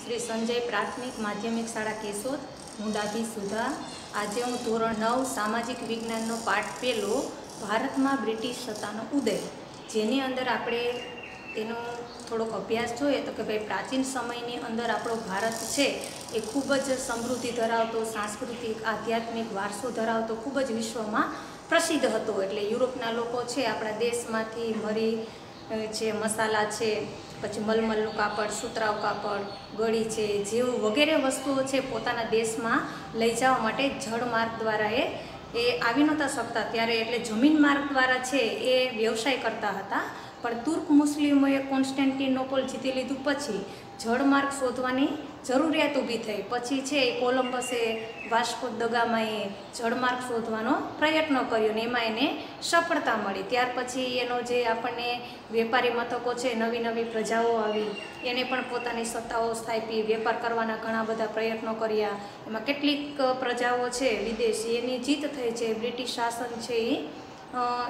श्री संजय प्राथमिक माध्यमिक शाळा केशोद। हूँ डाभी सुधा। आज हूँ धोरण 9 सामाजिक विज्ञान पाठ पहलो भारत में ब्रिटिश सत्तानो उदय, जेनी अंदर आपणे तेनो थोड़ोक अभ्यास जोईए तो कि भाई प्राचीन समयनी अंदर आपणो भारत छे ए खूब ज समृद्धि धरावतो, सांस्कृतिक आध्यात्मिक वारसो धरावतो, खूब ज विश्वमां प्रसिद्ध हतो। एटले युरोपना लोको छे आपणा देशमांथी मरी छे, मसाला छे, पछी मलमलनुं कापड़, सूतराव कापड़, गળી छे जेवुं वगैरे वस्तुओ छे पोताना देशमां लई जवा माटे जळमार्ग द्वारा ए आवी नहोता शकता त्यारे, एटले जमीन मार्ग द्वारा छे ए व्यवसाय करता हता। पण तुर्क मुस्लिमोए कोन्स्टेन्टिनोपल जीती लीधुं पछी जळमार्ग शोधवानी जरूरियात ऊभी थई। पछी छे कोलंबसे वास्को द गामाए जळमार्ग शोधवानो प्रयत्न कर्यो ने एमां एने सफलता मळी। त्यार पछी एनो जे आपणे वेपारी मथको छे, नवी नवी प्रजाओ आवी, एने पण पोतानी सत्ताओ स्थापी, वेपार करवाना घणा बधा प्रयत्नो कर्या। एमां केटलीक प्रजाओ छे विदेशी एनी जीत थई छे। ब्रिटिश शासन छे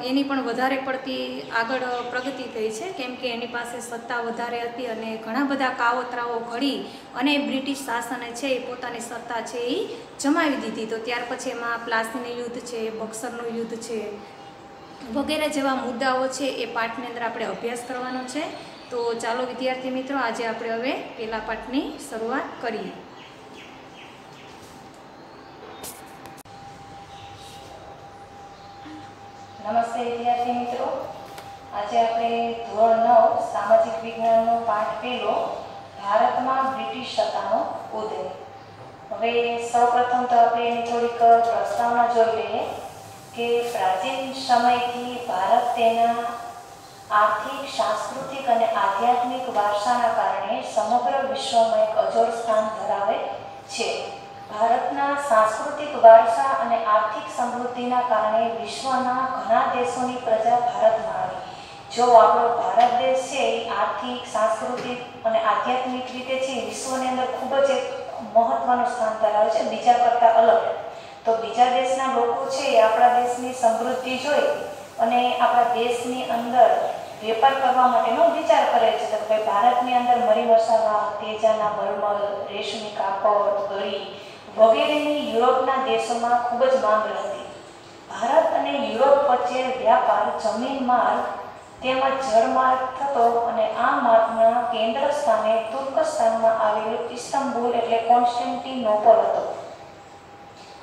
एनी पण वधारे पड़ती आगळ प्रगति थई छे, केम के एनी पासे सत्ता वधारे हती अने घणा बधा कावतराओ घड़ी अने ब्रिटिश शासने छे पोतानी सत्ता छे ए जमावी दीधी। तो त्यार पछी एमां प्लासीનું युद्ध छे, बक्सरનું युद्ध छे वगैरह जेवा मुद्दाओ छे ए पाठनी अंदर आपणे अभ्यास करवानो छे। तो चालो विद्यार्थी मित्रों, आज आपणे हवे पहेला पाठनी शरूआत करीए। नमस्ते विद्यार्थी मित्रों, आज आपणे धोरण 9 सामाजिक विज्ञाननो पाठ पहेलो भारत में ब्रिटिश सत्तानो उदय। हवे सौप्रथम तो आपणे एनी थोड़ीक प्रस्तावना जोई लईए कि प्राचीन समयथी भारत तेना आर्थिक, सांस्कृतिक और आध्यात्मिक वारसाना कारणे समग्र विश्व में एक अजोड़ स्थान धरावे छे। भारतना सांस्कृतिक वारसा और आर्थिक समृद्धिना कारणे विश्वना घणा देशोनी प्रजा भारत में आवी। जो आपणो भारत देश छे आर्थिक, सांस्कृतिक और आध्यात्मिक रीते छे विश्वनी अंदर खूब ज महत्वनुं स्थान धरावे छे, बीजा करता अलग। तो बीजा देशना लोको छे आपणा देशनी समृद्धि जोई अने आपणा देशनी अंदर वेपार करवा माटेनो विचार करे छे। तो भाई भारतनी अंदर मरी मसाला, तेजाना मलमल, रेशमी कापड़, गળી वगैरेनी यूरोपना देशोमां खूब ज मांग हती। भारत अने यूरोप वच्चे व्यापार जमीन मार्ग तेमज जळमार्ग थतो अने आ मार्गना केंद्र स्थाने तुर्कस्तानमां आवेલું इस्तांबुल एटले कोन्स्टेन्टिनोपल हतो।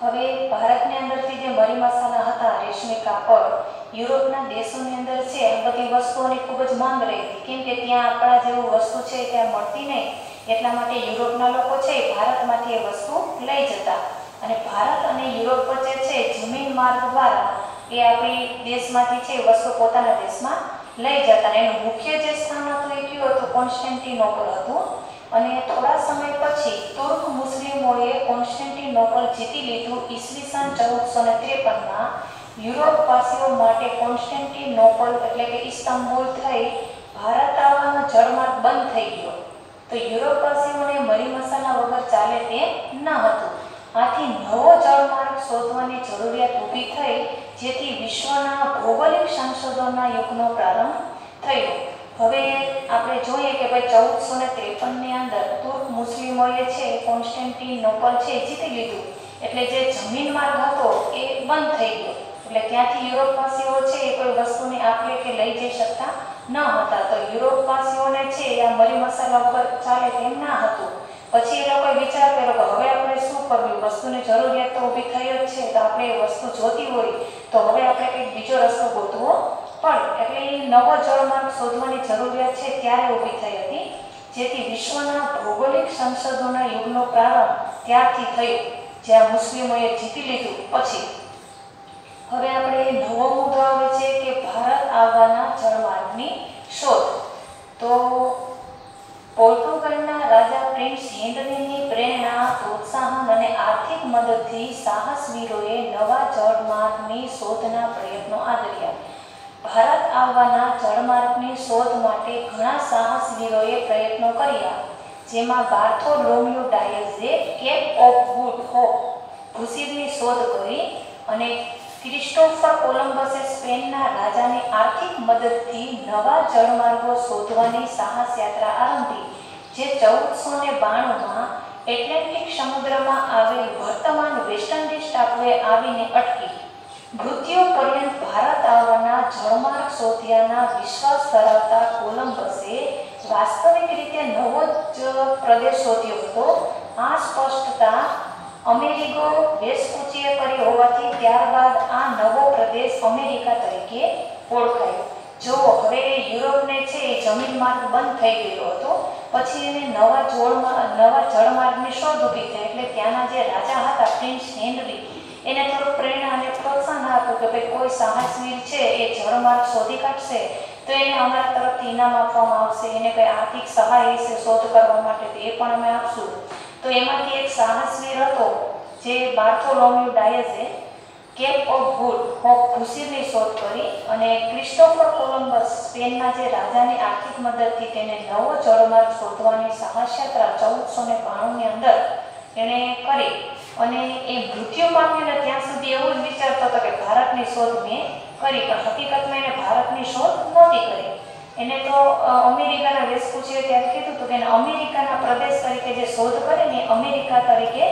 हवे भारतनी अंदरथी जे मरी मसाला हता, रेशमी कापड़ यूरोपना देशोनी अंदर छे आ बधी वस्तुओनी खूब ज मांग रही हती, केम के त्यां आपणा जेवुं वस्तु छे त्यां मळती नहीं, એટલા માટે યુરોપના લોકો છે ભારતમાંથી એ વસ્તુ લઈ જતા અને ભારત અને યુરોપ વચ્ચે છે જમીન માર્ગ દ્વારા એ આપણી દેશમાંથી છે વસ્તુ પોતાના દેશમાં લઈ જતા। એનું મુખ્ય જે સ્થાન હતું એ કયું હતું? કોન્સ્ટેન્ટિનોપલ હતું। અને થોડા સમય પછી તુર્ક મુસ્લિમોએ કોન્સ્ટેન્ટિનોપલ જીતી લીધું। ઈસવીસન 1453માં યુરોપવાસીઓ માટે કોન્સ્ટેન્ટિનોપલ એટલે કે ઇસ્તાંબુલ થઈ ભારત આવવાનો જળમાર્ગ બંધ થઈ ગયો। तो यूरोपवासीओने मरी मसाला वगर चाले ते न हतुं। आथी नवो जळमार्ग शोधवानी जरूरियात ऊभी थई, जेथी विश्वना भौगोलिक संशोधनना युगनो प्रारंभ थयो। हवे आपणे जोईए के भाई 1453 ની अंदर तुर्क मुस्लिमोए छे कोन्स्टेन्टिनोपल छे जीती लीधुं, एटले जे जमीन मार्ग हतो ए बंध थई गयो। एटले त्यांथी यूरोपवासीओ छे कोई वस्तुने आपले के लई जई शकता न हता। तो यूरोपवासीओने छे आ मरी मसाला वगर चाले तेम न हतुं। पछी ए लोकोए विचार कर्यो के हवे आपणे शुं करवुं? वस्तुनी जरूरियात तो ऊभी थई ज छे, तो आपणे ए वस्तु जोती होय तो हवे आपणे कंईक बीजो रस्तो गोतवो पड़े। एटले नवो जळमार्ग शोधवानी जरूरियात छे त्यारे ऊभी थई हती, जेथी विश्वना भौगोलिक संशोधनना युगनो प्रारंभ त्यारथी थयो, ज्यां मुस्लिमोए जीती लीधुं पछी। हवे आपणे नवो मुद्दो आवे छे के भारत आववाना जळमार्गनी शोध। तो पोर्तुगलना राजा प्रिंस हेनरीनी प्रेरणा, प्रोत्साहन अने आर्थिक मददथी साहसवीरोए नवा जळमार्गनी शोधना प्रयत्नो आदर्या। भारत आववाना जळमार्गनी शोध माटे घणा साहसवीरोए प्रयत्नो कर्या, जेमां बार्थोलोम्यू डायजे केप ऑफ गुड होप भूसीरनी शोध करी अने क्रिस्टोफर कोलंबसे स्पेनना राजानी आर्थिक मददथी नवा जळमार्गो शोधवानी साहस यात्रा आरंभी, જે 1492માં એટલાન્ટિક સમુદ્રમાં આવેલ વર્તમાન વેસ્ટ ઇન્ડિઝ ટાપુએ આવીને અટકી. મૃત્યુ પર્યંત ભારત આવવાના જળમાર્ગ શોધ્યાના વિશ્વાસ ધરાવતા કોલંબસે વાસ્તવિક રીતે નવો જ પ્રદેશ શોધ્યો હતો. આ સ્પષ્ટતા અમેરિગો વેસ્પુચીએ કરી હોવાથી ત્યારબાદ આ નવો પ્રદેશ અમેરિકા તરીકે ઓળખાયો. જો હવે યુરોપને છે એ જમીન માર્ગ બંધ થઈ ગયો હતો, પછી એને નવા જળમાર્ગની શોધ ઊભી થઈ. એટલે ત્યાંના જે રાજા હતા પ્રિન્સ હેનરી, એને થોડું પ્રેરણા અને પ્રોત્સાહન આપ્યું કે ભાઈ કોઈ સાહસવીર છે એ જળમાર્ગ શોધી કાઢશે તો એને અમારા તરફથી ઇનામ આપવામાં આવશે, એને કંઈ આર્થિક સહાય હશે શોધ કરવા માટે તો એ પણ અમે આપશું. તો એમાંથી એક સાહસવીર હતો જે બાર્થોલોમ્યુ ડાયઝે કેપ ઓફ ગુડ હોપ ખુશીની શોધ કરી, અને ક્રિસ્ટોફર કોલંબસ સ્પેનના જે રાજાની આર્થિક મદદથી તેને નવો જળમાર્ગ શોધવાની સાહસયાત્રા 1492ની અંદર એણે કરી. અને એ મૃત્યુ પામ્યો ને ત્યાં સુધી એવું જ વિચારતો હતો કે ભારતની શોધ મેં કરી, પણ હકીકતમાં એને ભારતની શોધ નહોતી કરી. એને તો અમેરિકાના વેસ્પુચીએ ત્યારે કીધું હતું કે એને અમેરિકાના પ્રદેશ તરીકે જે શોધ કરી ને અમેરિકા તરીકે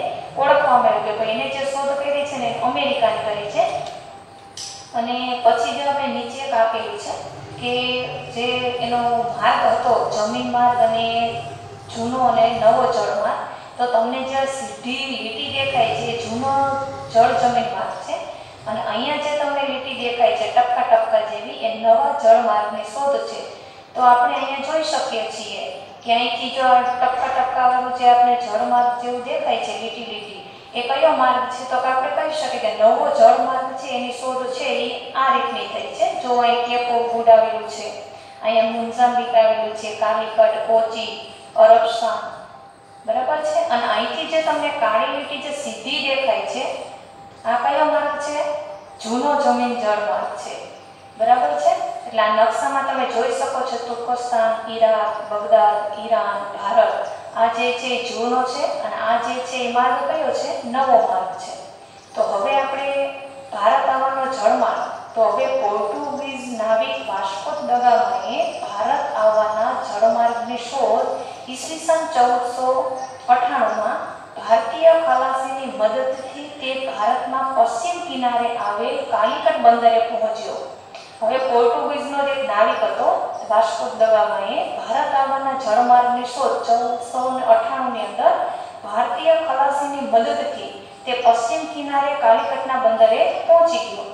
ઓળખવામાં આવ્યું કે ભાઈ એને જે શોધ કરી છે ને અમેરિકાની કરી છે. અને પછી જે આપણે નીચે એક આપેલું છે કે જે એનો માર્ગ હતો જમીન માર્ગ અને જૂનો અને નવો જળમાર્ગ, તો તમને જે સીધી લીટી દેખાય છે એ જૂનો જળ જમીન માર્ગ છે, અને અહીંયા જે તમને લીટી દેખાય છે ટપકા ટપકા જેવી એ નવા જળમાર્ગની શોધ છે. તો આપણે અહીંયા જોઈ શકીએ છીએ કે અહીંથી જો ટપકા ટપકા વાળું જે આપણે જળમાર્ગ જેવું દેખાય છે લીટી લીટી, એ કયો માર્ગ છે? તો આપણે કહી શકીએ કે નવો જળમાર્ગ છે એની શોધ છે એ આ રીતની થઈ છે. જો અહીં કેપ ઓફ ગુડ આવેલું છે, અહીંયા મોઝામ્બિક આવેલું છે, કાલિકટ, કોચી, અરબસાન, બરાબર છે. અને અહીંથી જે તમને કાળી લીટી જે સીધી દેખાય છે આ કયો માર્ગ છે? જૂનો જમીન જળમાર્ગ છે, બરાબર છે. એટલે આ નકશામાં તમે જોઈ શકો છો તુર્કસ્તાન, ઈરાક, બગદાદ, ઈરાન, ભારત, આ જે છે જૂનો છે અને આ જે છે એ માર્ગ કયો છે? નવો માર્ગ છે. તો હવે આપણે ભારત આવવાનો જળમાર્ગ, તો હવે પોર્ટુગીઝ નાવિક વાસ્કો દ ગામાએ ભારત આવવાના જળમાર્ગની શોધ ઈસવીસન 1498માં ભારતીય ખલાસીની મદદથી તે ભારતમાં પશ્ચિમ કિનારે આવેલ કાલિકટ બંદરે પહોંચ્યો. હવે પોર્ટુગીઝનો એક નાવિક હતો વાસ્કો દ ગામાએ ભારત આવવાના જળમાર્ગની શોધ 1498ની અંદર ભારતીય ખલાસીની મદદથી તે પશ્ચિમ કિનારે કાલિકટના બંદરે પહોંચી ગયો.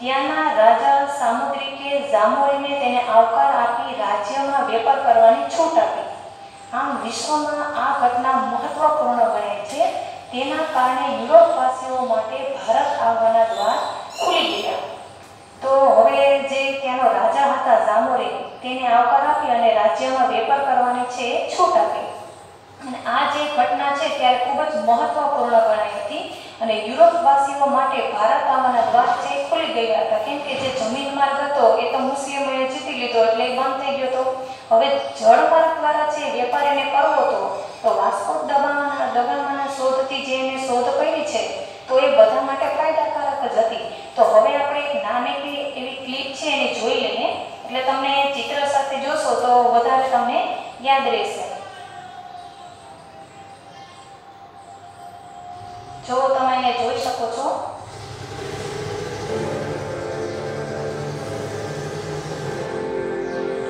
ત્યાંના રાજા સામુદ્રિકે જામોરીને તેને આવકાર આપી રાજ્યમાં વેપાર કરવાની છૂટ આપી. આમ વિશ્વમાં આ ઘટના મહત્વપૂર્ણ ગણાય છે. તેના કારણે યુરોપવાસીઓ માટે ભારત આવવાના દ્વાર ખુલી ગયા. તો હવે જે ત્યાંનો રાજા હતા જામોરી, તેને આવકાર આપી અને રાજ્યમાં વેપાર કરવાની છે છૂટ આપી. અને આ જે ઘટના છે ત્યારે ખૂબ જ મહત્વપૂર્ણ ગણાઈ હતી અને યુરોપવાસીઓ માટે ભારત આવવાના દ્વાર છે ખુલી ગયા હતા. કેમ કે જે જમીન માર્ગ હતો એ તો મુસ્લિમોએ જીતી લીધો એટલે એ બંધ થઈ ગયો હતો. હવે જળમાર્ગ દ્વારા છે વેપાર એને કરવો હતો, તો વાસ્કો દ ગામાના શોધથી જે એને શોધ કરી છે તો એ બધા માટે ફાયદાકારક જ હતી. તો હવે આપણે એક નાનકડી એવી ક્લિપ છે એને જોઈ લઈએ, એટલે તમને ચિત્ર સાથે જોશો તો વધારે તમને યાદ રહેશે. જો તમે અહીંયા જોઈ શકો છો,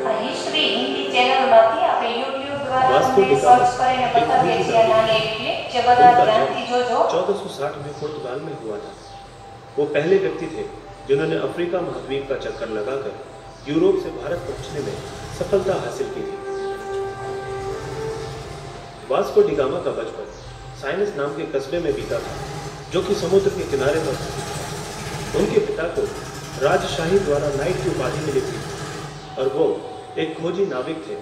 આ હિસ્ટ્રી હિન્દી ચેનલમાંથી આપણે YouTube દ્વારા તમને સર્ચ કરીને બતાવીએ છીએ નાની એવી ક્લિપ, જે બધા ધ્યાનથી જોજો. 1460 में पुर्तगाल में हुआ था। वो पहले व्यक्ति थे जिन्होंने अफ्रीका महाद्वीप का चक्कर लगाकर यूरोप से भारत पहुंचने में सफलता हासिल की थी। वास्को डी गामा का बचपन साइनस नाम के कस्बे में बीता था, जो कि समुद्र के किनारे पर स्थित था। उनके पिता को राजशाही द्वारा नाइट की उपाधि मिली थी और वो एक खोजी नाविक थे।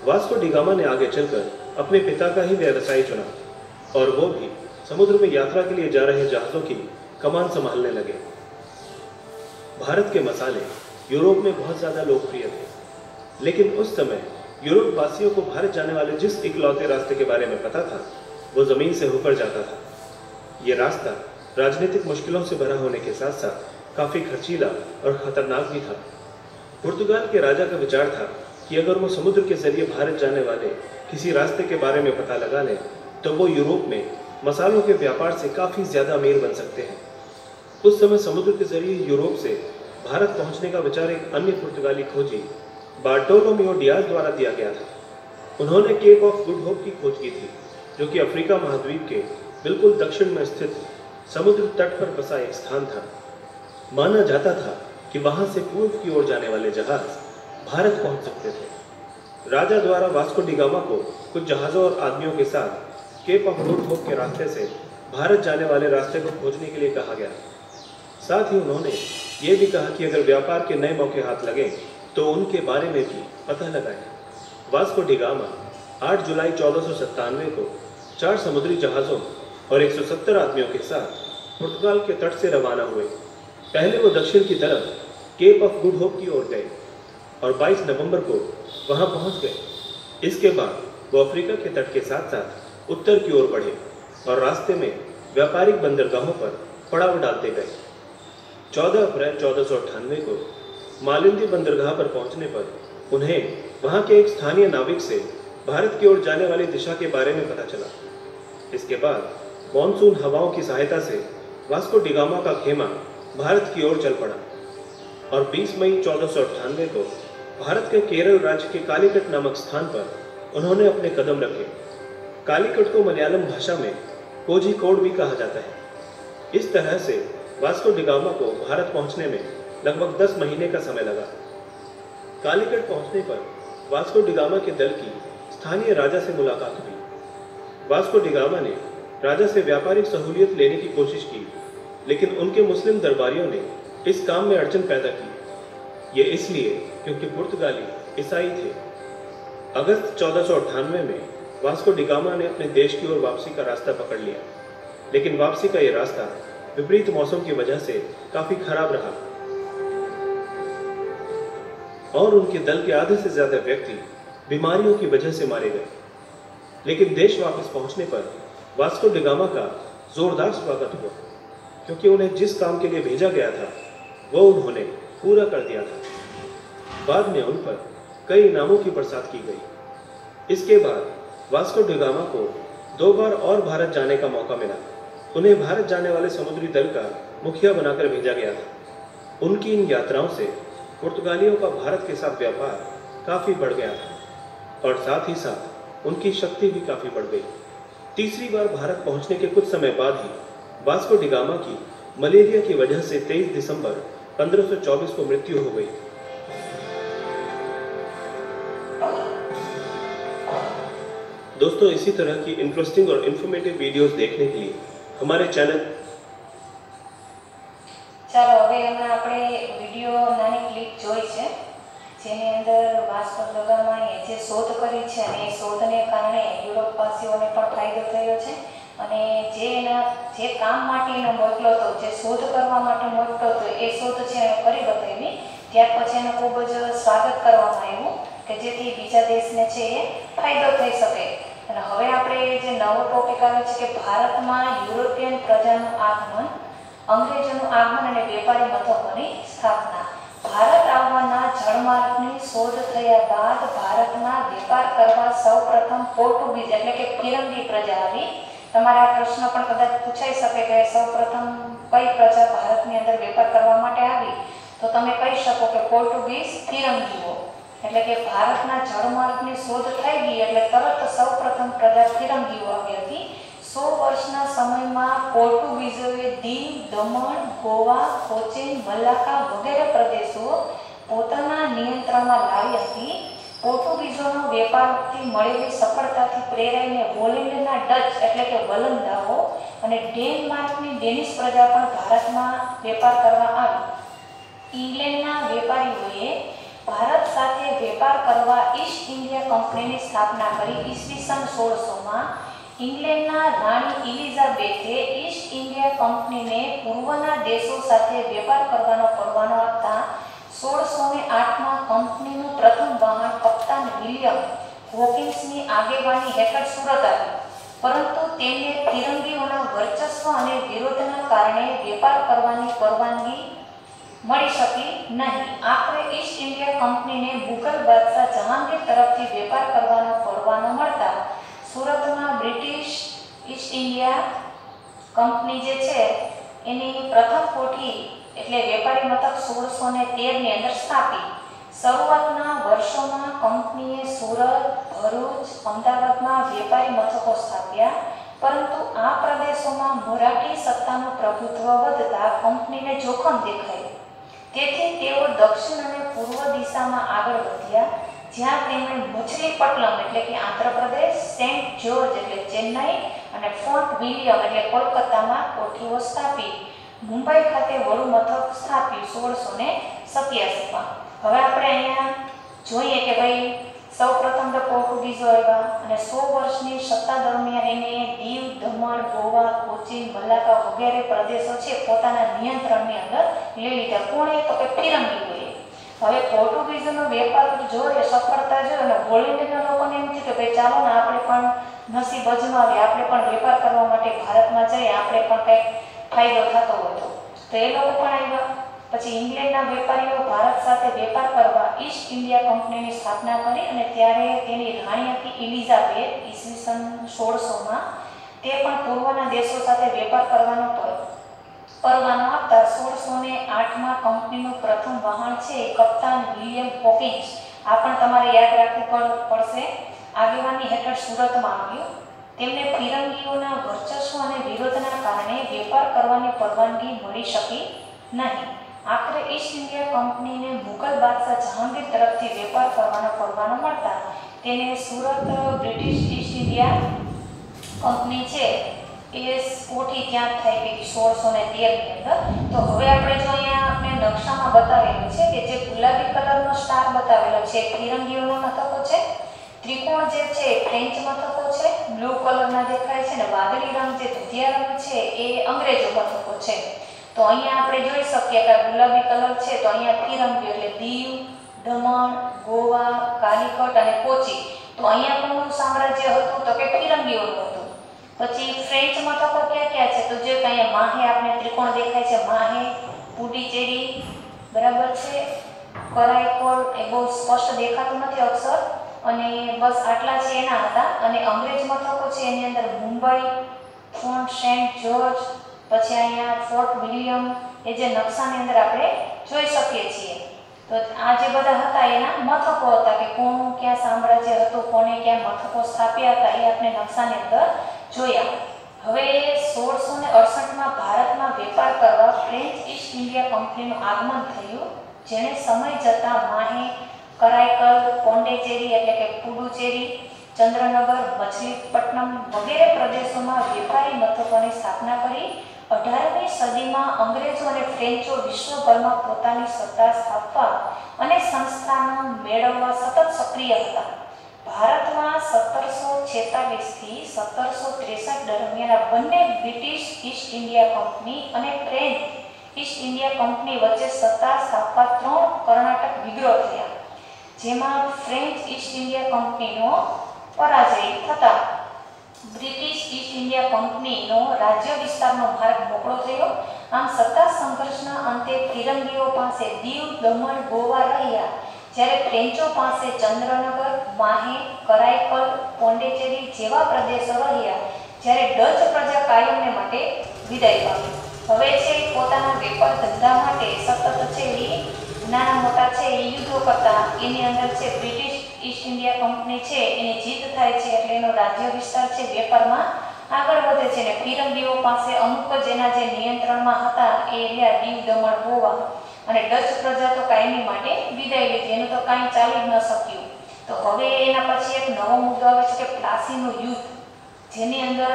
वास्को डी गामा ने आगे चलकर अपने पिता का ही व्यवसाय चुना और वो भी समुद्र में यात्रा के लिए जा रहे जहाजों की कमान संभालने लगे। भारत के मसाले यूरोप में बहुत ज़्यादा लोकप्रिय थे, लेकिन उस समय यूरोप वासियों को भारत जाने वाले जिस इकलौते रास्ते के बारे में पता था वो ज़मीन से होकर जाता था। ये रास्ता राजनीतिक मुश्किलों से भरा होने के साथ साथ काफ़ी खर्चीला और ख़तरनाक भी था। पुर्तगाल के राजा का विचार था कि अगर वो समुद्र के जरिए भारत जाने वाले किसी रास्ते के बारे में पता लगा लें तो वो यूरोप में मसालों के व्यापार से काफ़ी ज़्यादा अमीर बन सकते हैं। उस समय समुद्र के जरिए यूरोप से भारत पहुंचने का विचार एक अन्य पुर्तगाली खोजी बार्टोलोमियो डियाज द्वारा दिया गया था। उन्होंने केप ऑफ गुड होप की खोज की थी, जो कि अफ्रीका महाद्वीप के बिल्कुल दक्षिण में स्थित समुद्र तट पर बसा एक स्थान था। माना जाता था कि वहां से पूर्व की ओर जाने वाले जहाज भारत पहुंच सकते थे। राजा द्वारा वास्को डी गामा को कुछ जहाज़ों और आदमियों के साथ केप ऑफ गुड होप के रास्ते से भारत जाने वाले रास्ते को खोजने के लिए कहा गया। साथ ही उन्होंने ये भी कहा कि अगर व्यापार के नए मौके हाथ लगें तो उनके बारे में भी पता लगाएं। वास्को डी गामा 8 जुलाई 1497 को 4 समुद्री जहाज़ों और 170 आदमियों के साथ पुर्तगाल के तट से रवाना हुए। पहले वो दक्षिण की तरफ केप ऑफ गुड होप की ओर गए और 22 नवंबर को वहां पहुंच गए। इसके बाद वो अफ्रीका के तट के साथ साथ उत्तर की ओर बढ़े और रास्ते में व्यापारिक बंदरगाहों पर पड़ाव डालते गए। 14 अप्रैल 1498 को मालिंदी बंदरगाह पर पहुंचने पर उन्हें वहां के एक स्थानीय नाविक से भारत की ओर जाने वाली दिशा के बारे में पता चला। इसके बाद मॉनसून हवाओं की सहायता से वास्को डी गामा का खेमा भारत की ओर चल पड़ा और 20 मई 1498 को भारत के केरल राज्य के कालीकट नामक स्थान पर उन्होंने अपने कदम रखे। कालीकट को मलयालम भाषा में कोझिकोड भी कहा जाता है। इस तरह से वास्को डी गामा को भारत पहुंचने में लगभग 10 महीने का समय लगा। कालीकट पहुंचने पर वास्को डी गामा के दल की स्थानीय राजा से मुलाकात हुई। वास्को डी गामा ने राजा से व्यापारिक सहूलियत लेने की कोशिश की, लेकिन उनके मुस्लिम दरबारियों ने इस काम में अड़चन पैदा की। ये इसलिए क्योंकि पुर्तगाली ईसाई थे। अगस्त 1498 में वास्को डी गामा ने अपने देश की ओर वापसी का रास्ता पकड़ लिया, लेकिन वापसी का ये रास्ता विपरीत मौसम की वजह से काफी खराब रहा और उनके दल के आधे से ज्यादा व्यक्ति बीमारियों की वजह से मारे गए। लेकिन देश वापस पहुंचने पर वास्को डी गामा का जोरदार स्वागत हुआ, क्योंकि उन्हें जिस काम के लिए भेजा गया था वो उन्होंने पूरा कर दिया था। बाद में उन पर कई इनामों की बरसात की गई। इसके बाद वास्को डी गामा को 2 बार और भारत जाने का मौका मिला। उन्हें भारत जाने वाले समुद्री दल का मुखिया बनाकर भेजा गया था। उनकी इन यात्राओं से पुर्तगालियों का भारत के साथ व्यापार काफ़ी बढ़ गया था और साथ ही साथ उनकी शक्ति भी काफ़ी बढ़ गई। तीसरी बार भारत पहुंचने के कुछ समय बाद ही वास्को डी गामा की मलेरिया की वजह से 23 दिसंबर 1524 को मृत्यु हो गई। दोस्तों, इसी तरह की इंटरेस्टिंग और इन्फॉर्मेटिव वीडियोस देखने के लिए हमारे चैनल ચાલો હવે એમાં આપણે વિડીયો નાની ક્લિપ જોઈ છે, જેની અંદર વાસ્કો ડી ગામાએ જે શોધ કરી છે અને એ શોધને કારણે યુરોપવાસીઓને પણ ફાયદો થયો છે અને જે કામ માટે એનો મોકલો હતો, જે શોધ કરવા માટે મોકલો હતો, એ શોધ છે એણે કરી બતાવી। ત્યાર પછી એનું ખૂબ જ સ્વાગત કરવામાં આવ્યું કે જેથી બીજા દેશને છે એ ફાયદો થઈ શકે। અને હવે આપણે જે નવો ટોપિક આવે છે કે ભારતમાં યુરોપિયન પ્રજાનું આગમન, અંગ્રેજોનું આગમન અને વેપારી મથકોની સ્થાપના। ભારત આવવાના જળમાર્ગની શોધ થયા બાદ ભારતમાં વેપાર કરવા સૌપ્રથમ પોર્ટુગીઝ એટલે કે ફિરંગી પ્રજા આવી। તમારે આ પ્રશ્ન પણ કદાચ પૂછાઈ શકે કે સૌપ્રથમ કઈ પ્રજા ભારતની અંદર વેપાર કરવા માટે આવી, તો તમે કહી શકો કે પોર્ટુગીઝ ફિરંગીઓ। એટલે કે ભારતના જળમાર્ગની શોધ થઈ ગઈ એટલે તરત સૌપ્રથમ પ્રજા ફિરંગીઓ આવી હતી। 100 વર્ષના સમયમાં પોર્ટુગીઝોએ દીવ, દમણ, ગોવા, કોચીન, મલાક્કા વગેરે પ્રદેશો પોતાના નિયંત્રણમાં લાવી હતી। પોર્ટુગીઝોનો વેપારથી મળેલી સફળતાથી પ્રેરાઈને હોલેન્ડના ડચ એટલે કે વલંદાઓ અને ડેનમાર્કની ડેનિશ પ્રજા પણ ભારતમાં વેપાર કરવા આવી। ઇંગ્લેન્ડના વેપારીઓએ ભારત સાથે વેપાર કરવા ઈસ્ટ ઇન્ડિયા કંપનીની સ્થાપના કરી। ઈસવીસન 1600માં ઇંગ્લેન્ડના રાણી ઇલિઝાબેથે ઈસ્ટ ઇન્ડિયા કંપનીને પૂર્વના દેશો સાથે વેપાર કરવાનો પરવાનો આપતા 1608માં કંપનીનું પ્રથમ વાહન કપ્તાન વિલિયમ હોકિન્સની આગેવાની હેઠળ સુરત આવ્યું, પરંતુ તેમને ફિરંગીઓના વર્ચસ્વ અને વિરોધના કારણે વેપાર કરવાની પરવાનગી મળી શકી નહીં. આખરે ઈસ્ટ ઇન્ડિયા કંપનીને મુગલ બાદશાહ જહાંગીર તરફથી વેપાર કરવાનો પરવાનો મળતા સુરતમાં બ્રિટિશ ઈસ્ટ ઇન્ડિયા કંપની જે છે એની પ્રથમ કોઠી એટલે વેપારી મથક 1613 ની અંદર સ્થાપી. શરૂઆતના વર્ષોમાં કંપનીએ સુરત, ભરૂચ, અમદાવાદમાં વેપારી મથકો સ્થાપ્યા, પરંતુ આ પ્રદેશોમાં મરાઠી સત્તાનું પ્રભુત્વ વધતા કંપનીને જોખમ દેખાયું. તેથી તેઓ દક્ષિણ અને પૂર્વ દિશામાં આગળ વધ્યા, જ્યાં તેમણે મછલીપટ્ટનમ એટલે કે આંધ્રપ્રદેશ, સેન્ટ જ્યોર્જ એટલે ચેન્નઈ અને ફોર્ટ વિલિયમ એટલે કોલકાતામાં કોઠીઓ સ્થાપી. મુંબઈ ખાતે વડુ મથક સ્થાપ્યું 1687માં. હવે આપણે અહીંયા જોઈએ કે ભાઈ સૌપ્રથમ તો પોર્ટુગીઝો આવ્યા અને 100 વર્ષની સત્તા દરમિયાન એને દીવ, દમણ, ગોવા, કોચીન, મલાક્કા વગેરે પ્રદેશો છે પોતાના નિયંત્રણની અંદર લઈ લીધા. કોણે? તો કે ફિરંગીઓએ. હવે પોર્ટુગીઝોનો વેપાર જોઈએ, સફળતા જોઈએ અને હોલેન્ડના લોકોને એમ થયું કે ભાઈ ચાલો ને આપણે પણ નસીબ અજમાવીએ, આપણે પણ વેપાર કરવા માટે ભારતમાં જઈએ, આપણે પણ કંઈક ફાયદો થતો હોય તો એ લોકો પણ આવ્યા. પછી ઇંગ્લેન્ડના વેપારીઓ ભારત સાથે વેપાર કરવા ઈસ્ટ ઇન્ડિયા કંપનીની સ્થાપના કરી અને ત્યારે તેની રાણી હતી એલિઝાબેથ ઈસવીસન 1600માં. તે પણ પૂર્વના દેશો સાથે વેપાર કરવાનો પરવાનો આપતા 1608માં કંપનીનું પ્રથમ વહાણ છે કપ્તાન વિલિયમ હોકિન્સ, આ પણ તમારે યાદ રાખવું પડશે, આગેવાની હેઠળ સુરતમાં આવ્યું. તેમને ફિરંગીઓના વર્ચસ્વ અને વિરોધના કારણે વેપાર કરવાની પરવાનગી મળી શકી નહીં. આખરે ઈસ્ટ ઇન્ડિયા કંપનીને મુગલ બાદશાહ જહાંગીર તરફથી વેપાર કરવાનો પરવાનો મળતા તેને Surat British East India company છે એ કોઠી ત્યાં થઈ ગઈ 1613 ની અંદર. તો હવે આપણે જો અહીંયા આપણે નકશામાં બતાવેલું છે કે જે ગુલાબી કલરનો સ્ટાર બતાવેલો છે ફિરંગીઓનો મથકો છે, ત્રિકોણ જે છે ફ્રેન્ચ મથકો છે, બ્લુ કલરના દેખાય છે, ને વાદળી રંગ જે ધુધિયા રંગ છે એ અંગ્રેજો મથકો છે. તો અહીંયા આપણે જોઈ શકીએ કે ગુલાબી કલર છે તો અહીંયા ફિરંગીઓ એટલે દીવ, દમણ, ગોવા, કાલિકટ અને કોચી. તો અહીંયા કોનું સામ્રાજ્ય હતું? તો કે ફિરંગીઓનું હતું. પછી ફ્રેન્ચ મથકો ક્યાં ક્યાં છે? તો જે અહીંયા માહે આપણે ત્રિકોણ દેખાય છે, માહે, પુડુચેરી, બરાબર છે, કરાઈકોલ, એ બહુ સ્પષ્ટ દેખાતું નથી અક્ષર, અને બસ આટલા છે એના હતા. અને અંગ્રેજ મથકો છે એની અંદર મુંબઈ, ફોર્ટ સેન્ટ જ્યોર્જ, પછી અહીંયા ફોર્ટ વિલિયમ, એ જે નકશાની અંદર આપણે જોઈ શકીએ છીએ. તો આ જે બધા હતા એના મથકો હતા કે કોનું ક્યાં સામ્રાજ્ય હતું, કોને ક્યાં મથકો સ્થાપ્યા હતા એ આપણે નકશાની અંદર જોયા. હવે 1668માં ભારતમાં વેપાર કરવા ફ્રેન્ચ ઈસ્ટ ઇન્ડિયા કંપનીનું આગમન થયું, જેણે સમય જતાં માહે, કરાઈકલ, પોંડિચેરી એટલે કે પુડુચેરી, ચંદ્રનગર, મછલીપટ્ટનમ વગેરે પ્રદેશોમાં વેપારી મથકોની સ્થાપના કરી. 18મી સદીમાં અંગ્રેજો અને ફ્રેન્ચો વિશ્વભરમાં પોતાની સત્તા સ્થાપવા અને સંસ્થાનો મેળવવા સતત સક્રિય હતા. ભારતમાં 1746 થી 1763 દરમિયાન બંને બ્રિટિશ ઈસ્ટ ઇન્ડિયા કંપની અને ફ્રેન્ચ ઈસ્ટ ઇન્ડિયા કંપની વચ્ચે સત્તા સ્થાપવા 3 કર્ણાટક વિગ્રહ થયા, જેમાં ફ્રેન્ચ ઈસ્ટ ઇન્ડિયા કંપનીનો પરાજય થતા બ્રિટિશ ઈસ્ટ ઇન્ડિયા કંપનીનો રાજ્ય વિસ્તારનો માર્ગ મોકળો થયો. આમ સત્તા સંઘર્ષના અંતે ફિરંગીઓ પાસે દીવ, દમણ, ગોવા રહ્યા, જ્યારે ફ્રેન્ચો પાસે ચંદ્રનગર, માહે, કરાઈકલ, પોંડિચેરી જેવા પ્રદેશો રહ્યા, જ્યારે ડચ પ્રજા કાયમને માટે વિદાય પામી. હવે છે પોતાના વેપાર ધંધા માટે સતત છે એ નાના મોટા છે એ યુદ્ધો કરતા એની અંદર છે બ્રિટિશ ઈસ્ટ ઇન્ડિયા કંપની છે એની જીત થાય છે, એટલે એનો રાજ્ય વિસ્તાર છે વેપારમાં આગળ વધે છે. ને ફિરંગીઓ પાસે અમુક જ એના જે નિયંત્રણમાં હતા એ રહ્યા દીવ, દમણ, ગોવા, અને ડચ પ્રજા તો કાયમી માટે વિદાય લીધી, એનું તો કાંઈ ચાલી ન શક્યું. તો હવે એના પછી એક નવો મુદ્દો આવે છે કે પ્લાસીનું યુદ્ધ, જેની અંદર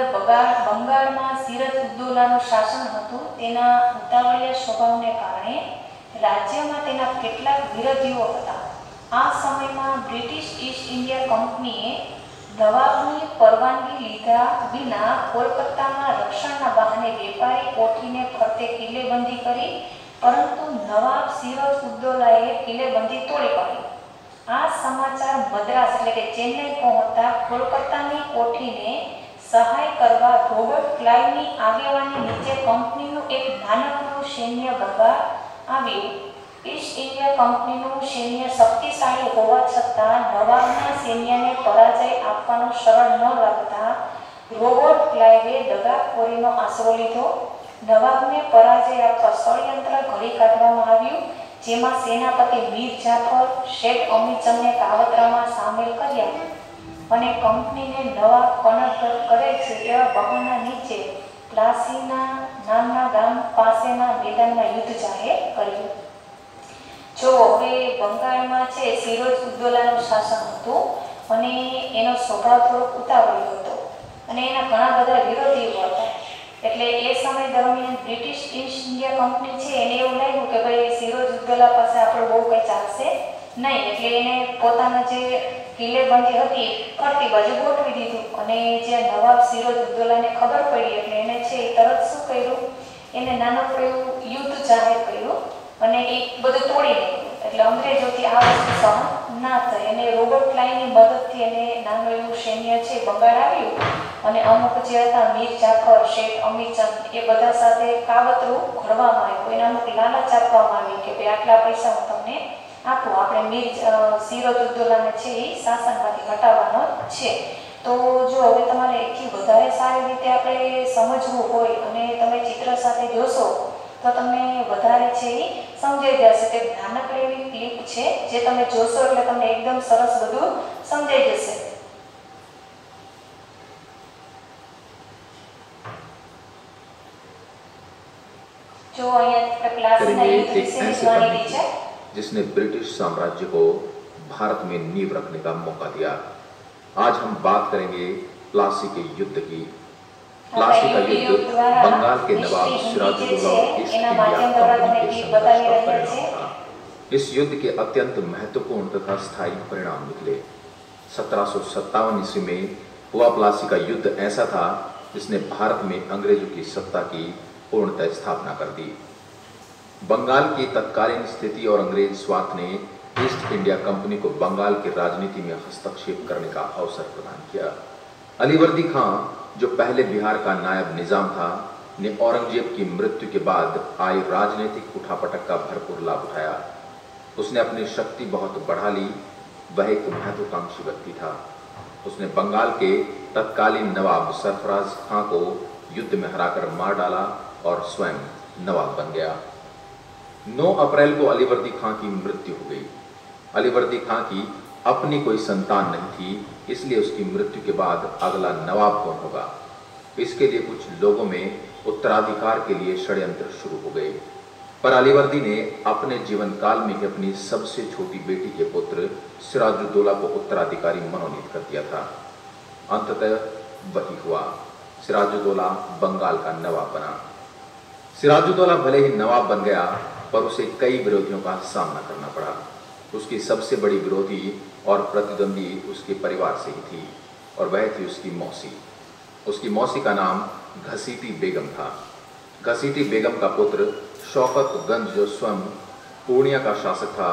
બંગાળમાં સિરજ ઉદ્દૌલાનું શાસન હતું. તેના ઉતાવળિયા સ્વભાવને કારણે રાજ્યમાં તેના કેટલાક વિરોધીઓ હતા. આ સમયમાં બ્રિટિશ ઈસ્ટ ઇન્ડિયા કંપનીએ નવાબની પરવાનગી લીધા વિના કોલકાતામાં રક્ષણના બહાને વેપારી કોઠીને ફરતે કિલ્લેબંધી કરી, પરંતુ નવાબ સિરજ ઉદ્દૌલાએ કિલ્લેબંધી તોડી પાડી. આ સમાચાર મદ્રાસ એટલે કે ચેન્નઈ પહોંચતા કોલકાતાની કોઠીને સહાય કરવા રોબર્ટ ક્લાઇવની આગેવાની નીચે કંપનીનું એક નાનકડું સૈન્ય ભંગાર આવ્યું। ઈસ્ટ ઇન્ડિયા કંપનીનું સૈન્ય શક્તિશાળી હોવા છતાં નવાબના સૈન્યને પરાજય આપવાનું સરળ ન લાગતા રોબર્ટ ક્લાઇવે દગાખોરીનો આશરો લીધો। નવાબને પરાજય આપવા ષડયંત્ર ઘડી કાઢવામાં આવ્યું, જેમાં સેનાપતિ મીર જાફર શેખ અમીરચંદને કાવતરામાં સામેલ કર્યા અને કંપનીને નવાબ કનક કરે છે એવા બહાના નીચે પ્લાસીના નામના ગામ પાસેના મેદાનમાં યુદ્ધ જાહેર કર્યું। જો હવે બંગાળમાં છે સિરોજ ઉદ્દૌલાનું શાસન હતું અને એનો સ્વભાવ થોડોક ઉતાવળ્યો હતો અને એના ઘણા બધા વિરોધીઓ હતા। એટલે એ સમય દરમિયાન બ્રિટિશ ઈસ્ટ ઇન્ડિયા કંપની છે એને એવું લાગ્યું કે ભાઈ સિરોજ ઉદ્દૌલા પાસે આપણે બહુ કંઈ ચાલશે નહીં, એટલે એને પોતાના જે કિલ્લેબંધી હતી ફરતી બાજુ ગોઠવી દીધું અને જે નવાબ સિરોજ ઉદ્દૌલાને ખબર પડી એટલે એને છે એ તરત શું કર્યું, એને નાનકડું એવું યુદ્ધ જાહેર કર્યું અને એ બધું તોડી નાખ્યું। એટલે અંગ્રેજોથી આ વસ્તુ સહન ના થઈ અને રોબર્ટ ક્લાઇવની મદદથી એને નાનું એવું સૈન્ય છે બંગાળ આવ્યું અને અમુક જે હતા મીર જાફર શેખ અમીરચંદ એ બધા સાથે કાવતરું ઘડવામાં આવ્યું। એને અમુક લાલચ આપવામાં આવી કે ભાઈ આટલા પૈસા હું તમને આપું, આપણે મીર સિરોજ ઉદ્દૌલાને છે એ શાસનમાંથી હટાવવાનો છે। તો જો હવે તમારે એથી વધારે સારી રીતે આપણે સમજવું હોય અને તમે ચિત્ર સાથે જોશો તો તમને વધારે છે એ સમજાઈ જશે। તે નાનકડી એવી ક્લિપ છે જે તમે જોશો એટલે તમને એકદમ સરસ બધું સમજાઈ જશે। जो અહીંયા પ્લાસીના યુદ્ધ વિશેની માહિતી છે, जिसने ब्रिटिश साम्राज्य को भारत में नींव रखने का मौका दिया। आज हम बात करेंगे प्लासी के युद्ध की। प्लासी का युद्ध बंगाल के नवाब सिराजुद्दौला और ईस्ट इंडिया कंपनी के संघर्ष का परिणाम था। इस युद्ध के अत्यंत महत्वपूर्ण तथा स्थायी परिणाम निकले। 1757 ईस्वी में हुआ प्लासी का युद्ध ऐसा था जिसने भारत में अंग्रेजों की सत्ता की पूर्णतः स्थापना कर दी। बंगाल की तत्कालीन स्थिति और अंग्रेज स्वार्थ ने ईस्ट इंडिया कंपनी को बंगाल की राजनीति में हस्तक्षेप करने का अवसर प्रदान किया। अलीवर्दी खां, जो पहले बिहार का नायब निजाम था, ने औरंगजेब की मृत्यु के बाद आई राजनीतिक उठापटक का भरपूर लाभ उठाया। उसने अपनी शक्ति बहुत बढ़ा ली। वह एक महत्वाकांक्षी व्यक्ति था। उसने बंगाल के तत्कालीन नवाब सरफराज खां को युद्ध में हराकर मार डाला और स्वयं नवाब बन गया। 9 अप्रैल को अलीवर्दी खां की मृत्यु हो गई। अलीवर्दी खां की अपनी कोई संतान नहीं थी, इसलिए उसकी मृत्यु के बाद अगला नवाब कौन होगा, इसके लिए कुछ लोगों में उत्तराधिकार के लिए षड्यंत्र शुरू हो गए। पर अलीवर्दी ने अपने जीवन काल में ही अपनी सबसे छोटी बेटी के पुत्र सिराजुद्दौला को उत्तराधिकारी मनोनीत कर दिया था। अंततः वही हुआ। सिराजुद्दौला बंगाल का नवाब बना। सिराजुद्दौला भले ही नवाब बन गया, पर उसे कई विरोधियों का सामना करना पड़ा। उसकी सबसे बड़ी विरोधी और प्रतिद्वंदी उसके परिवार से ही थी और वह थी उसकी मौसी। उसकी मौसी का नाम घसीटी बेगम था। घसीटी बेगम का पुत्र शौकतगंज, जो स्वयं पूर्णिया का शासक था,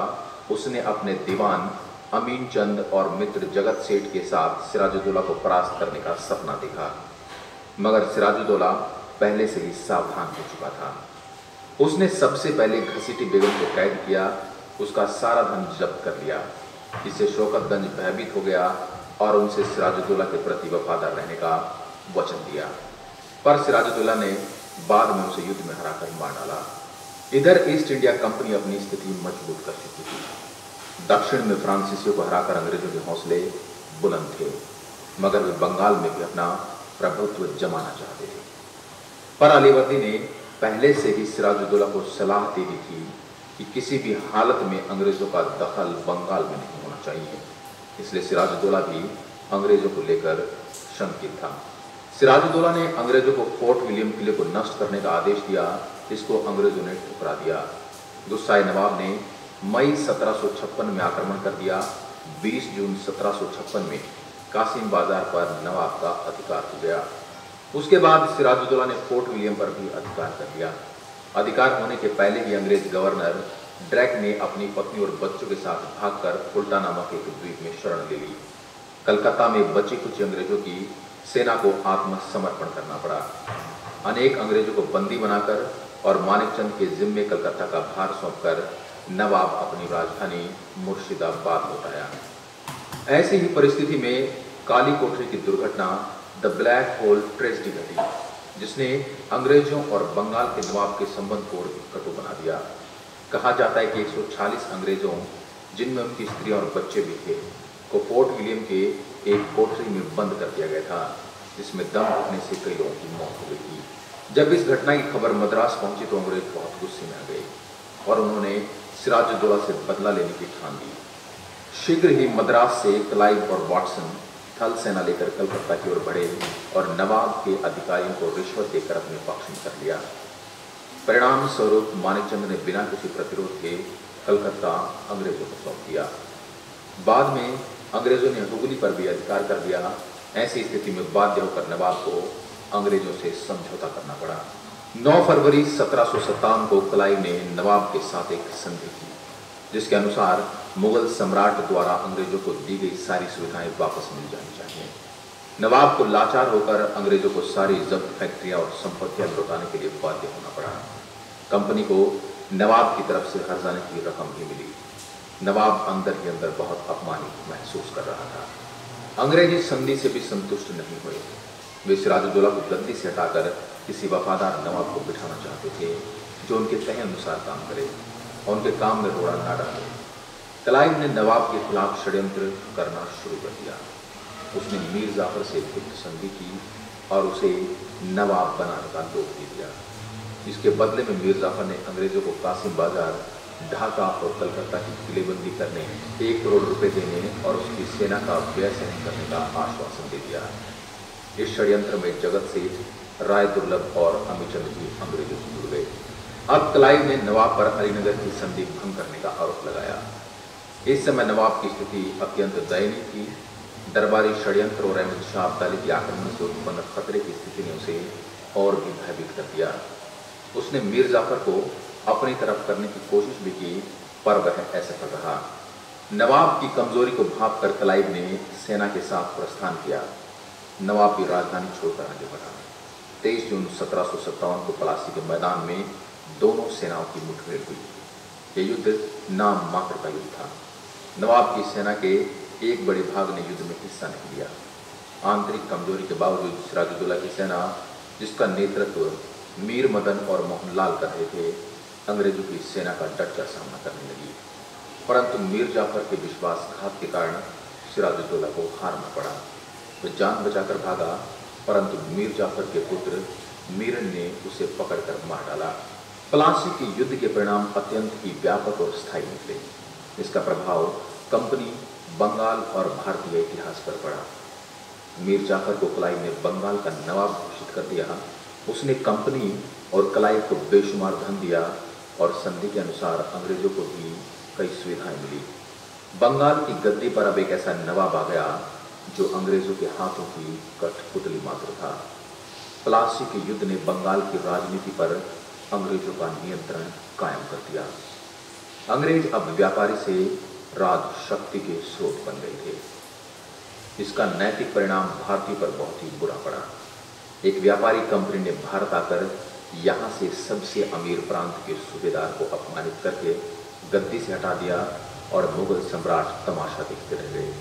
उसने अपने दीवान अमीन चंद और मित्र जगत सेठ के साथ सिराजुद्दौला को परास्त करने का सपना देखा, मगर सिराजुद्दौला पहले से ही सावधान हो चुका था। उसने सबसे पहले घसीटी बेगम को कैद किया, उसका सारा धन जब्त कर लिया। इससे शौकतगंज भयभीत हो गया और उनसे सिराजुद्दौला के प्रति वफादार रहने का वचन दिया। पर सिराजुद्दौला ने बाद में उसे युद्ध में हराकर मार डाला। इधर ईस्ट इंडिया कंपनी अपनी स्थिति मजबूत कर चुकी थी। दक्षिण में फ्रांसीसियों को हराकर अंग्रेजों के हौसले बुलंद थे, मगर वे बंगाल में भी अपना प्रभुत्व जमाना चाहते थे। पर अलीवर्दी ने पहले से ही सिराजुद्दौला को सलाह दे दी थी कि किसी भी हालत में अंग्रेजों का दखल बंगाल में नहीं होना चाहिए। इसलिए सिराजुद्दौला भी अंग्रेजों को लेकर शंकित था। सिराजुद्दौला ने अंग्रेजों को फोर्ट विलियम किले को नष्ट करने का आदेश दिया, इसको अंग्रेजों ने ठुकरा दिया। गुस्साए नवाब ने मई 1756 में आक्रमण कर दिया। 20 जून 1756 में कासिम बाजार पर नवाब का अधिकार हो गया। उसके बाद सिराजुद्दौला ने फोर्ट विलियम पर भी अधिकार कर लिया। अधिकार होने के पहले ही अंग्रेज गवर्नर ड्रैक ने अपनी पत्नी और बच्चों के साथ भागकर फुल्टा नामक एक द्वीप में शरण ले ली। कलकत्ता में बची कुछ अंग्रेजों की सेना को आत्मसमर्पण करना पड़ा। अनेक अंग्रेजों को बंदी बनाकर और मानिकचंद के जिम्मे कलकत्ता का भार सौंपकर नवाब अपनी राजधानी मुर्शिदाबाद लौट आया। ऐसी ही परिस्थिति में काली कोठरी की दुर्घटना द ब्लैक होल ट्रेजेडी घटी, जिसने अंग्रेजों और बंगाल के नवाब के संबंध को कटु बना दिया। कहा जाता है कि 140 अंग्रेजों, जिनमें उनकी स्त्रियां और बच्चे भी थे, को फोर्ट विलियम के एक कोठरी में बंद कर दिया गया था, जिसमें दम घुटने से कई लोगों की मौत हो गई थी। जब इस घटना की खबर मद्रास पहुंची तो अंग्रेज बहुत गुस्से में आ गए और उन्होंने सिराजुद्दौला से बदला लेने की ठान ली। शीघ्र ही मद्रास से क्लाइव और वाटसन थल सेना लेकर कलकत्ता की ओर बढ़े और नवाब के अधिकारियों को रिश्वत देकर अपने पक्ष में कर लिया। परिणाम स्वरूप मानिकचंद ने बिना किसी प्रतिरोध के कलकत्ता अंग्रेजों को सौंप दिया। बाद में अंग्रेजों ने हुगली पर भी अधिकार कर दिया। ऐसी स्थिति में बाध्य होकर नवाब को अंग्रेजों से समझौता करना पड़ा। 9 फरवरी 1757 को क्लाइव ने नवाब के साथ एक संधि की, जिसके अनुसार मुगल सम्राट द्वारा अंग्रेजों को दी गई सारी सुविधाएं वापस मिल जानी चाहिए। नवाब को लाचार होकर अंग्रेजों को सारी जब्त फैक्ट्रियां और संपत्तियां लौटाने के लिए बाध्य होना पड़ा। कंपनी को नवाब की तरफ से हर्जाने की रकम भी मिली। नवाब अंदर ही अंदर बहुत अपमानित महसूस कर रहा था। अंग्रेज इस संधि से भी संतुष्ट नहीं हुए। वे सिराजुद्दौला को गद्दी से हटाकर किसी वफादार नवाब को बिठाना चाहते थे, जो उनके तय अनुसार काम करे और उनके काम में रोड़ा ना डाले। क्लाइव ने नवाब के खिलाफ षड्यंत्र करना शुरू कर दिया। उसने मीर जाफर से गुप्त संधि की और उसे नवाब बनाने का लोभ दे दिया। इसके बदले में मीर जाफर ने अंग्रेजों को कासिम बाजार, ढाका और कलकत्ता की किलेबंदी करने, 1 करोड़ रुपए देने और उसकी सेना का व्यय सहन करने का आश्वासन दे दिया। इस षड्यंत्र में जगत सेठ, राय दुर्लभ और अमीचंद भी अंग्रेजों से जुड़ गए। अब क्लाइव ने नवाब पर अलीनगर की संधि भंग करने का आरोप लगाया। इस समय नवाब की स्थिति अत्यंत दयनीय थी। दरबारी षड्यंत्र और अहमद शाह अब्दाली के आक्रमण से उत्पन्न खतरे की स्थिति ने उसे और भी भयभीत कर दिया। उसने मीर जाफर को अपनी तरफ करने की कोशिश भी की, पर वह असफल रहा। नवाब की कमजोरी को भांपकर क्लाइव ने सेना के साथ प्रस्थान किया। नवाब की राजधानी छोड़कर आगे बढ़ा। 23 जून 1757 को पलासी के मैदान में दोनों सेनाओं की मुठभेड़ हुई। यह युद्ध नाम मात्र का युद्ध था। नवाब की सेना के एक बड़े भाग ने युद्ध में हिस्सा नहीं लिया। आंतरिक कमजोरी के बावजूद सिराजुद्दौला की सेना, जिसका नेतृत्व मीर मदन और मोहनलाल कर रहे थे, अंग्रेजों की सेना का डटकर सामना करने लगी। परंतु मीर जाफर के विश्वासघात के कारण सिराजुद्दौला को हारना पड़ा। वह जान बचाकर भागा, परंतु मीर जाफर के पुत्र मीरन ने उसे पकड़कर मार डाला। प्लासी के युद्ध के परिणाम अत्यंत ही व्यापक और स्थायी निकले। इसका प्रभाव कंपनी, बंगाल और भारतीय इतिहास पर पड़ा। मीर जाफर को क्लाइव ने बंगाल का नवाब घोषित कर दिया। उसने कंपनी और क्लाइव को बेशुमार धन दिया और संधि के अनुसार अंग्रेजों को भी कई सुविधाएं मिली। बंगाल की गद्दी पर अब एक ऐसा नवाब आ गया जो अंग्रेजों के हाथों की कठपुतली मात्र था। प्लासी के युद्ध ने बंगाल की राजनीति पर अंग्रेजों का नियंत्रण कायम कर दिया। अंग्रेज अब व्यापारी से राज शक्ति के स्रोत बन गए थे। इसका नैतिक परिणाम भारतीय पर बहुत ही बुरा पड़ा। एक व्यापारी कंपनी ने भारत आकर यहाँ से सबसे अमीर प्रांत के सूबेदार को अपमानित करके गद्दी से हटा दिया और मुगल सम्राट तमाशा देखते रह गए।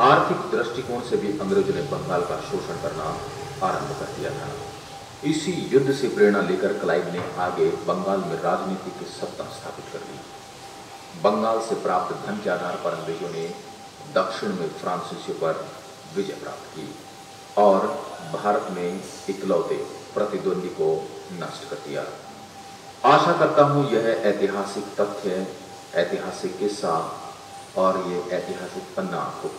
आर्थिक दृष्टिकोण से भी अंग्रेजों ने बंगाल का शोषण करना आरंभ कर दिया था। इसी युद्ध से प्रेरणा लेकर क्लाइव ने आगे बंगाल में राजनीति की सत्ता स्थापित कर दी। बंगाल से प्राप्त धन के आधार पर अंग्रेजों ने दक्षिण में फ्रांसीसियों पर विजय प्राप्त की और भारत में इकलौते प्रतिद्वंदी को नष्ट कर दिया। आशा करता हूं यह ऐतिहासिक तथ्य, ऐतिहासिक किस्सा और ये ऐतिहासिक पन्ना आपको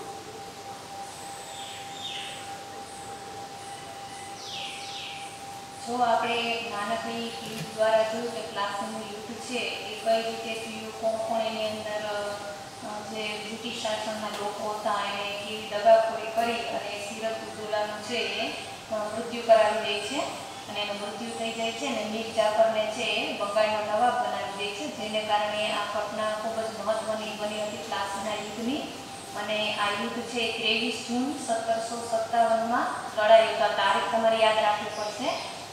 जो આપણે નાનકડી ક્લિપ દ્વારા જોયું કે પ્લાસીનું યુદ્ધ છે એ કઈ રીતે થયું, કોણ કોણ એની અંદર જે બ્રિટિશ શાસનના લોકો હતા એને કેવી દગાખોરી કરી અને સિરાજુદ્દૌલાનું છે એ મૃત્યુ કરાવી દે છે અને એનું મૃત્યુ થઈ જાય છે અને મીર જાફરને છે એ બંગાળનો નવાબ બનાવી દે છે, જેને કારણે આ ઘટના ખૂબ જ મહત્વની બની હતી પ્લાસીના યુદ્ધની। અને આ યુદ્ધ છે 23 જૂન 1757માં લડાયું હતા। તારીખ તમારે યાદ રાખવી પડશે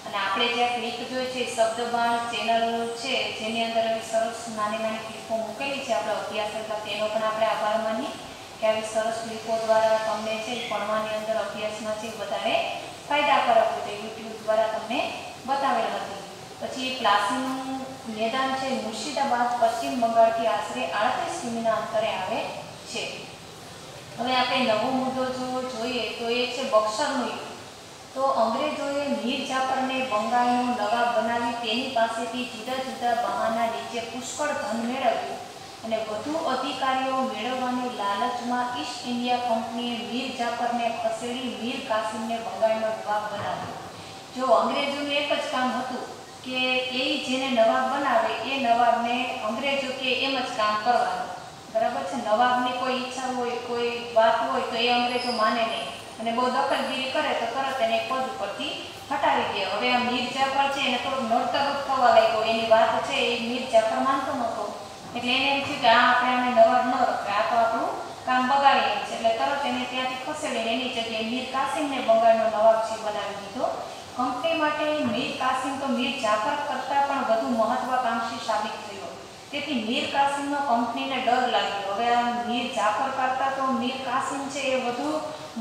અને આપણે જે ક્લિપ જોઈ છે શબ્દબાણ ચેનલ છે, જેની અંદર આવી સરસ નાની નાની ક્લિપો મૂકેલી છે આપણે અભ્યાસ કરતા, તેનો પણ આપણે આભાર માની કે આવી સરસ ક્લિપો દ્વારા તમને છે ભણવાની અંદર અભ્યાસમાં છે વધારે ફાયદાકારક હોય તો યુટ્યુબ દ્વારા તમને બતાવેલ હતી. પછી પ્લાસીનું મેદાન છે મુર્શિદાબાદ પશ્ચિમ બંગાળથી આશરે 38 કિમીના અંતરે આવે છે. હવે આપણે નવો મુદ્દો જો જોઈએ તો એ છે બક્સરનું યુદ્ધ. તો અંગ્રેજોએ મીર જાફરને બંગાળનો નવાબ બનાવી તેની પાસેથી જુદા જુદા બહાના નીચે પુષ્કળ ધન મેળવ્યું અને વધુ અધિકારીઓ મેળવવાની લાલચમાં ઈસ્ટ ઇન્ડિયા કંપનીએ મીર જાફરને ખસેડી મીર કાસિમને બંગાળનો નવાબ બનાવ્યો. જો અંગ્રેજોનું એક જ કામ હતું કે એ જેને નવાબ બનાવે એ નવાબને અંગ્રેજો કે એમ જ કામ કરવાનું, બરાબર છે. નવાબની કોઈ ઈચ્છા હોય, કોઈ વાત હોય તો એ અંગ્રેજો માને નહીં અને બહુ દખલગીરી કરે તો તરત એને પદ ઉપરથી હટાવી દે. હવે આ મીર જાફર છે એને થોડુંક નડતરરૂપ થવા લાગ્યો, એની વાત છે એ મીર જાફર માનતો નહોતો, એટલે એને એમ થયું કે આપણે આને નવાબ ન રખાય, આ તો આપણું કામ બગાડી છે. એટલે તરત એને ત્યાંથી ખસેડીને એની જગ્યાએ મીર કાસિમને બંગાળનો નવાબ છે બનાવી દીધો. કંપની માટે મીર કાસિમ તો મીર જાફર કરતાં પણ વધુ મહત્વાકાંક્ષી સાબિત થયો. તેથી મીર કાસિમનો કંપનીને ડર લાગ્યો. હવે આ મીર જાફર કરતાં તો મીર કાસિમ છે એ વધુ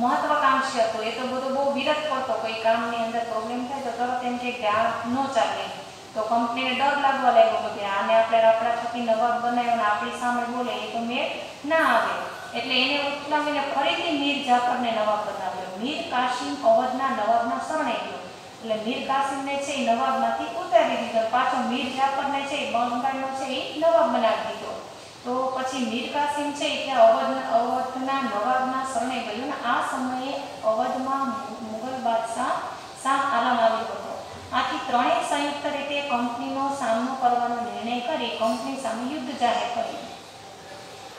મહત્વાકાંક્ષી હતો, એ તો બધું બહુ વિરત કરતો, કોઈ કામની અંદર પ્રોબ્લેમ થાય તો તરત એમ કે આ ન ચાલે. તો કંપનીને ડર લાગવા લાગ્યો કે આને આપણે આપણા થકી નવાબ બનાવ્યો અને આપણી સામે બોલે એ તો મેળ ના આવે. એટલે એને ઉથલાવીને ફરીથી મીર જાફરને નવાબ બનાવ્યો. મીર કાસિમ અવધના નવાબના શરણે ગયો, એટલે મીર કાસિમને છે એ નવાબમાંથી ઉતારી દીધો, પાછો મીર જાફરને છે એ બંગાળનો છે એ નવાબ બનાવી દીધો. તો પછી મીર કાસિમ છે એ ત્યાં અવધના નવાબના શરણે ગયો અને આ સમયે અવધમાં મુગલ બાદશાહ શાહ આલમ આવ્યો હતો. આથી ત્રણેય સંયુક્ત રીતે કંપનીનો સામનો કરવાનો નિર્ણય કરી કંપની સામે યુદ્ધ જાહેર કર્યું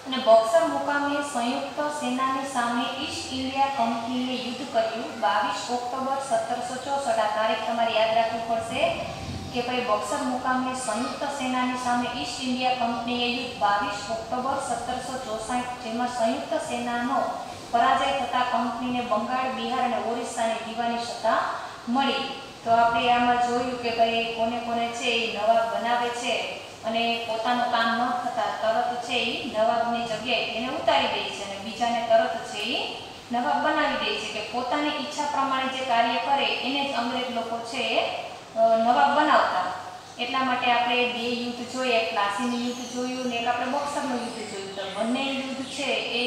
અને બક્સર મુકામે સંયુક્ત સેનાની સામે ઈસ્ટ ઇન્ડિયા કંપનીએ યુદ્ધ કર્યું. 22 ઓક્ટોબર 1764 આ તારીખ તમારે યાદ રાખવી પડશે કે ભાઈ બક્સર મુકામે સંયુક્ત સેનાની સામે ઈસ્ટ ઇન્ડિયા કંપનીએ યુદ્ધ 22 ઓક્ટોબર 1764, જેમાં સંયુક્ત સેનાનો પરાજય થતાં કંપનીને બંગાળ, બિહાર અને ઓરિસ્સાની દીવાની સત્તા મળી. તો આપણે આમાં જોયું કે ભાઈ કોને કોને છે એ નવાબ બનાવે છે અને પોતાનું કામ ન થતાં તરત છે એ નવાબની જગ્યાએ એને ઉતારી દે છે અને બીજાને તરત છે એ નવાબ બનાવી દે છે કે પોતાની ઈચ્છા પ્રમાણે જે કાર્ય કરે એને જ અંગ્રેજ લોકો છે એ નવાબ બનાવતા. એટલા માટે આપણે બે યુદ્ધ જોઈએ, એક પ્લાસીનું યુદ્ધ જોયું ને એક આપણે બક્સરનું યુદ્ધ જોયું. તો બંને યુદ્ધ છે એ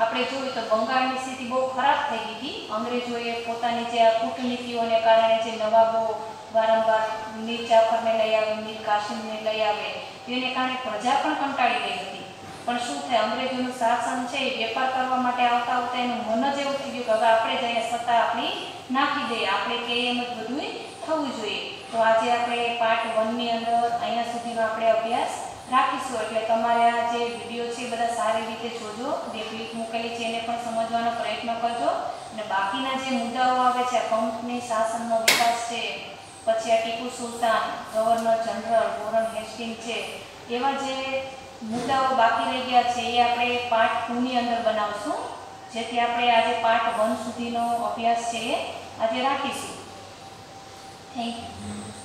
આપણે જોયું તો બંગાળની સ્થિતિ બહુ ખરાબ થઈ ગઈ હતી. અંગ્રેજોએ પોતાની જે આ કૂટનીતિઓને કારણે જે નવાબો વારંવાર મીર જાફરને લઈ આવે, મીર કાસિમને લઈ આવે, તેને કારણે પ્રજા પણ કંટાળી ગઈ હતી. પણ શું થાય, અંગ્રેજોનું શાસન છે એ વેપાર કરવા માટે આવતા આવતા એનું મન જ એવું થઈ ગયું કે હવે આપણે જ અહીંયા સત્તા આપણી નાખી દઈએ, આપણે કે એમ જ બધું થવું જોઈએ. તો આજે આપણે પાર્ટ 1 ની અંદર અહીંયા સુધીનો આપણે અભ્યાસ રાખીશું. એટલે તમારે આ જે વિડીયો છે એ બધા સારી રીતે જોજો, જે ક્લિપ મૂકેલી છે એને પણ સમજવાનો પ્રયત્ન કરજો અને બાકીના જે મુદ્દાઓ આવે છે, કંપની શાસનનો વિકાસ છે, પછી આ Tipu Sultan, governor general, Warren Hastings છે, એવા જે મુદ્દાઓ બાકી રહી ગયા છે એ આપણે પાર્ટ 2 ની અંદર બનાવશું, જેથી આપણે આજે પાર્ટ 1 સુધીનો અભ્યાસ છે એ આજે રાખીશું. Thank you.